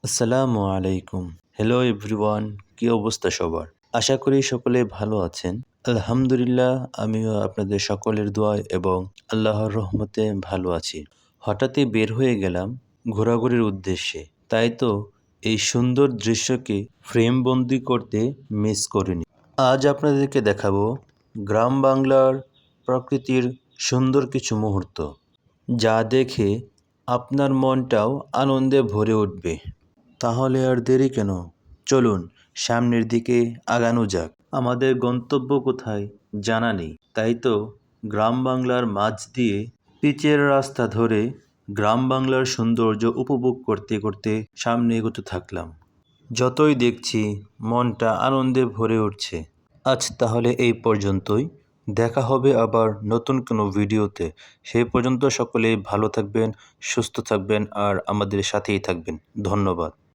আসসালামু আলাইকুম। Hello everyone, কী অবস্থা সবার? আশা করি সকলে ভালো আছেন। আলহামদুলিল্লাহ, আমিও আপনাদের সকলের দোয়ায় এবং আল্লাহর রহমতে ভালো আছি। হঠাৎই বের হয়ে গেলাম ঘোরাঘুরির উদ্দেশ্যে। তাই তো এই সুন্দর দৃশ্যকে ফ্রেমবন্দি করতে মিস করিনি। আজ আপনাদেরকে দেখাবো গ্রাম বাংলার প্রকৃতির সুন্দর কিছু মুহূর্ত, যা দেখে আপনার মনটাও আনন্দে ভরে উঠবে। তাহলে আর দেরি কেন? চলুন সামনের দিকে আগানো যাক। আমাদের গন্তব্য কোথায় জানা নেই, তাই তো গ্রাম বাংলার মাঝ দিয়ে পিচের রাস্তা ধরে গ্রাম বাংলার সৌন্দর্য উপভোগ করতে করতে সামনে এগোতে থাকলাম। যতই দেখছি মনটা আনন্দে ভরে উঠছে। আজ তাহলে এই পর্যন্তই। দেখা হবে আবার নতুন কোনো ভিডিওতে। সেই পর্যন্ত সকলে ভালো থাকবেন, সুস্থ থাকবেন আর আমাদের সাথেই থাকবেন। ধন্যবাদ।